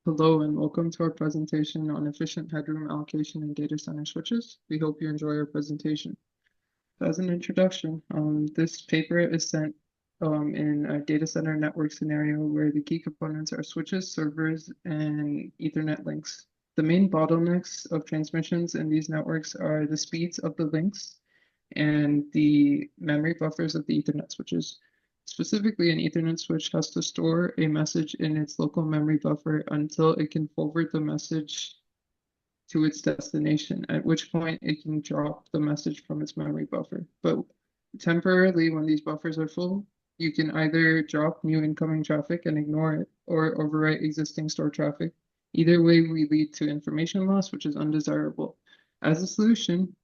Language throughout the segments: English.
Hello and welcome to our presentation on efficient headroom allocation in data center switches. We hope you enjoy our presentation. As an introduction, this paper is sent in a data center network scenario where the key components are switches, servers, and Ethernet links. The main bottlenecks of transmissions in these networks are the speeds of the links and the memory buffers of the Ethernet switches. Specifically, an Ethernet switch has to store a message in its local memory buffer until it can forward the message to its destination, at which point it can drop the message from its memory buffer. But temporarily, when these buffers are full, you can either drop new incoming traffic and ignore it, or overwrite existing stored traffic. Either way, we lead to information loss, which is undesirable. As a solution,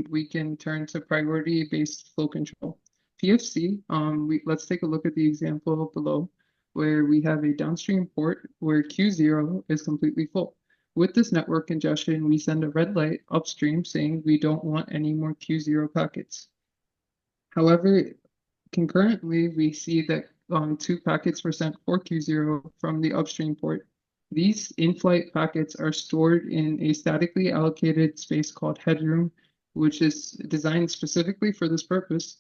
we can turn to priority-based flow control. PFC, let's take a look at the example below, where we have a downstream port where Q0 is completely full. With this network congestion, we send a red light upstream saying we don't want any more Q0 packets. However, concurrently, we see that 2 packets were sent for Q0 from the upstream port. These in-flight packets are stored in a statically allocated space called headroom, which is designed specifically for this purpose.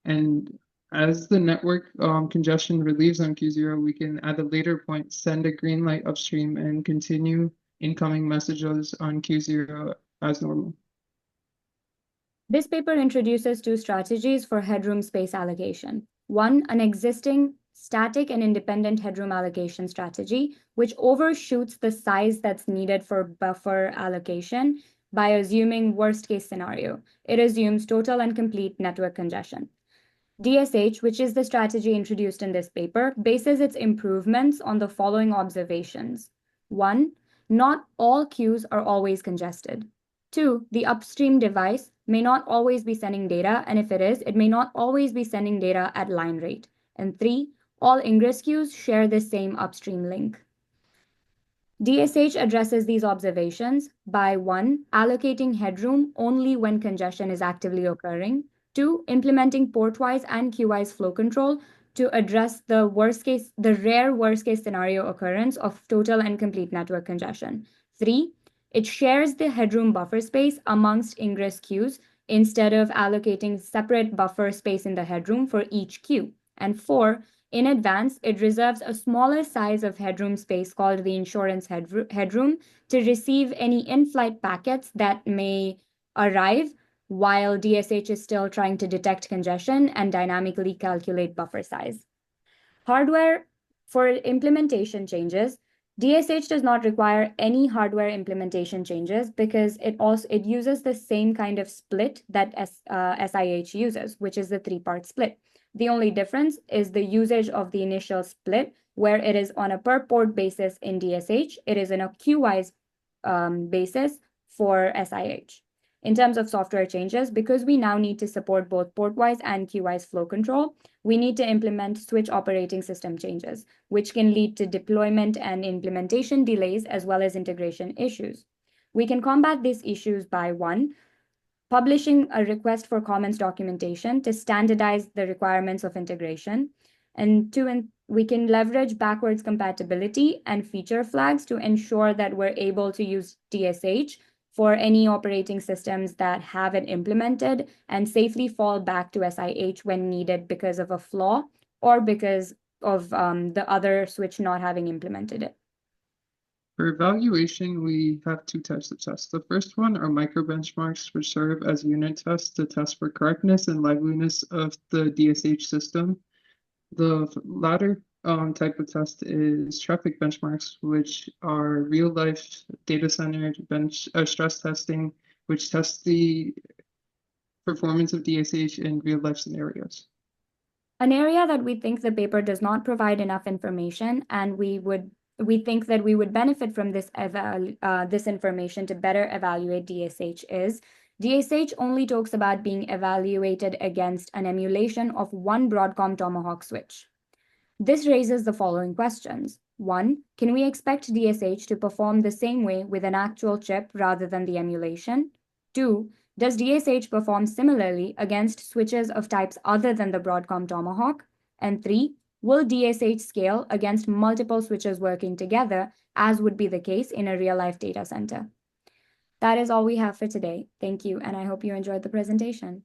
And as the network congestion relieves on Q0, we can at a later point send a green light upstream and continue incoming messages on Q0 as normal. This paper introduces two strategies for headroom space allocation. One, an existing static and independent headroom allocation strategy, which overshoots the size that's needed for buffer allocation by assuming worst-case scenario. It assumes total and complete network congestion. DSH, which is the strategy introduced in this paper, bases its improvements on the following observations. One, not all queues are always congested. Two, the upstream device may not always be sending data, and if it is, it may not always be sending data at line rate. And three, all ingress queues share the same upstream link. DSH addresses these observations by 1, allocating headroom only when congestion is actively occurring, 2, implementing portwise and queue-wise flow control to address the rare worst-case scenario occurrence of total and complete network congestion. 3, it shares the headroom buffer space amongst ingress queues instead of allocating separate buffer space in the headroom for each queue. And 4, in advance, it reserves a smaller size of headroom space called the insurance headroom to receive any in-flight packets that may arrive while DSH is still trying to detect congestion and dynamically calculate buffer size. Hardware for implementation changes. DSH does not require any hardware implementation changes because it uses the same kind of split that SIH uses, which is the 3-part split. The only difference is the usage of the initial split, where it is on a per port basis in DSH. It is in a queue-wise basis for SIH. In terms of software changes, because we now need to support both port-wise and queue-wise flow control, we need to implement switch operating system changes, which can lead to deployment and implementation delays as well as integration issues. We can combat these issues by 1, publishing a request for comments documentation to standardize the requirements of integration, and 2, we can leverage backwards compatibility and feature flags to ensure that we're able to use DSH for any operating systems that have it implemented and safely fall back to SIH when needed because of a flaw or because of the other switch not having implemented it. For evaluation, we have 2 types of tests. The first one are micro benchmarks, which serve as unit tests to test for correctness and liveliness of the DSH system. The latter type of test is traffic benchmarks, which are real-life data center stress testing, which tests the performance of DSH in real-life scenarios. An area that we think the paper does not provide enough information, and we think that we would benefit from this information to better evaluate DSH is DSH only talks about being evaluated against an emulation of one Broadcom Tomahawk switch. This raises the following questions. 1, can we expect DSH to perform the same way with an actual chip rather than the emulation? 2, does DSH perform similarly against switches of types other than the Broadcom Tomahawk? And 3, will DSH scale against multiple switches working together, as would be the case in a real-life data center? That is all we have for today. Thank you, and I hope you enjoyed the presentation.